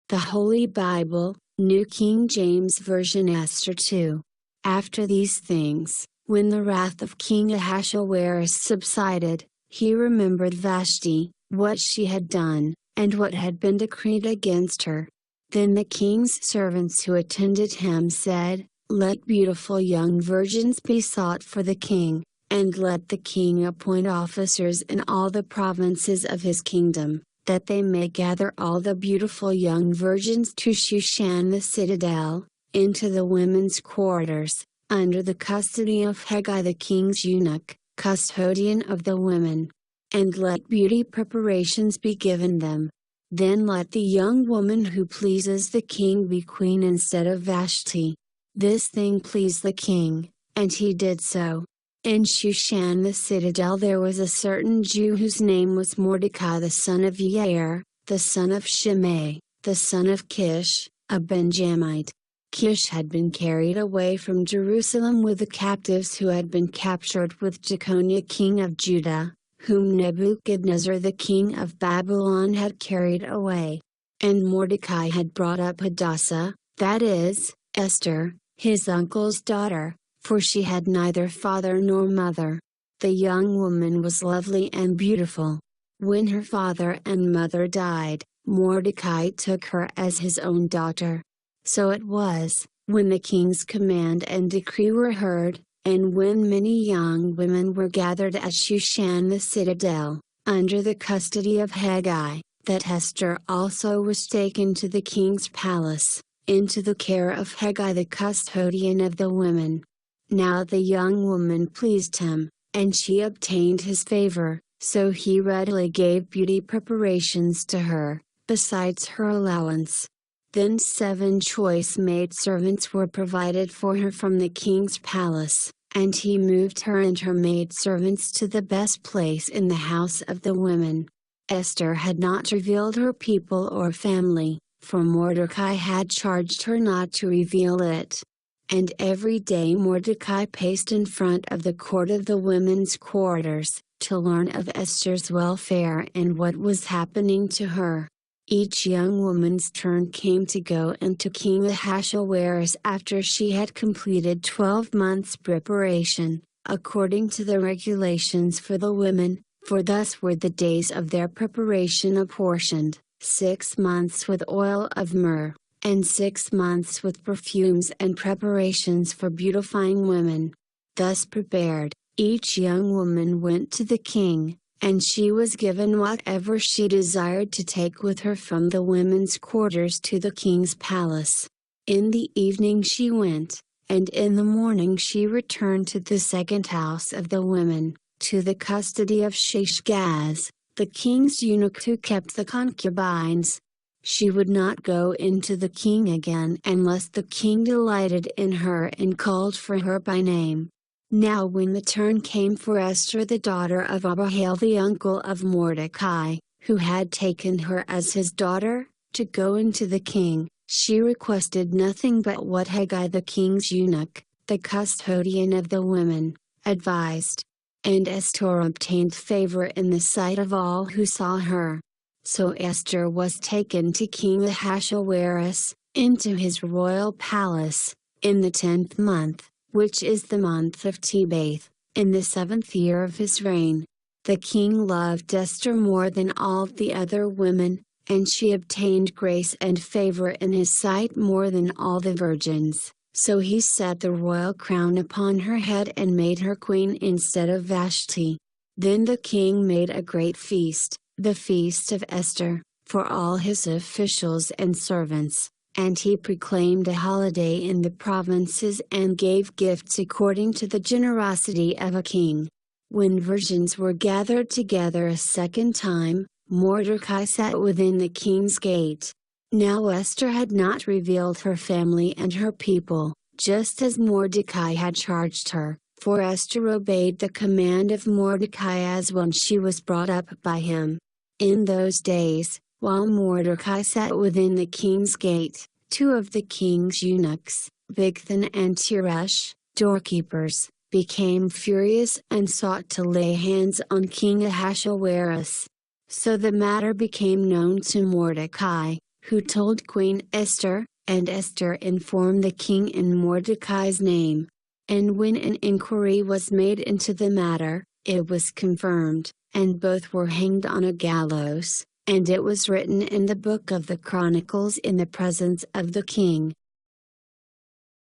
The Holy Bible, New King James Version, Esther 2. After these things, when the wrath of King Ahasuerus subsided, he remembered Vashti, what she had done, and what had been decreed against her. Then the king's servants who attended him said, "Let beautiful young virgins be sought for the king, and let the king appoint officers in all the provinces of his kingdom, that they may gather all the beautiful young virgins to Shushan the citadel, into the women's quarters, under the custody of Hegai the king's eunuch, custodian of the women. And let beauty preparations be given them. Then let the young woman who pleases the king be queen instead of Vashti." This thing pleased the king, and he did so. In Shushan the citadel there was a certain Jew whose name was Mordecai the son of Yair, the son of Shimei, the son of Kish, a Benjamite. Kish had been carried away from Jerusalem with the captives who had been captured with Jeconiah king of Judah, whom Nebuchadnezzar the king of Babylon had carried away. And Mordecai had brought up Hadassah, that is, Esther, his uncle's daughter, for she had neither father nor mother. The young woman was lovely and beautiful. When her father and mother died, Mordecai took her as his own daughter. So it was, when the king's command and decree were heard, and when many young women were gathered at Shushan the citadel, under the custody of Hegai, that Esther also was taken to the king's palace, into the care of Hegai the custodian of the women. Now the young woman pleased him, and she obtained his favor, so he readily gave beauty preparations to her, besides her allowance. Then 7 choice maidservants were provided for her from the king's palace, and he moved her and her maidservants to the best place in the house of the women. Esther had not revealed her people or family, for Mordecai had charged her not to reveal it. And every day Mordecai paced in front of the court of the women's quarters, to learn of Esther's welfare and what was happening to her. Each young woman's turn came to go into King Ahasuerus after she had completed 12 months' preparation, according to the regulations for the women, for thus were the days of their preparation apportioned, 6 months with oil of myrrh, and 6 months with perfumes and preparations for beautifying women. Thus prepared, each young woman went to the king, and she was given whatever she desired to take with her from the women's quarters to the king's palace. In the evening she went, and in the morning she returned to the second house of the women, to the custody of Shashgaz, the king's eunuch who kept the concubines. She would not go into the king again unless the king delighted in her and called for her by name. Now when the turn came for Esther the daughter of Abihail the uncle of Mordecai, who had taken her as his daughter, to go into the king, she requested nothing but what Hegai the king's eunuch, the custodian of the women, advised. And Esther obtained favor in the sight of all who saw her. So Esther was taken to King Ahasuerus, into his royal palace, in the 10th month, which is the month of Tebeth, in the 7th year of his reign. The king loved Esther more than all the other women, and she obtained grace and favor in his sight more than all the virgins. So he set the royal crown upon her head and made her queen instead of Vashti. Then the king made a great feast, the feast of Esther, for all his officials and servants. And he proclaimed a holiday in the provinces and gave gifts according to the generosity of a king. When virgins were gathered together a second time, Mordecai sat within the king's gate. Now Esther had not revealed her family and her people, just as Mordecai had charged her, for Esther obeyed the command of Mordecai as when she was brought up by him. In those days, while Mordecai sat within the king's gate, 2 of the king's eunuchs, Bigthan and Teresh, doorkeepers, became furious and sought to lay hands on King Ahasuerus. So the matter became known to Mordecai, who told Queen Esther, and Esther informed the king in Mordecai's name. And when an inquiry was made into the matter, it was confirmed, and both were hanged on a gallows, and it was written in the book of the Chronicles in the presence of the king.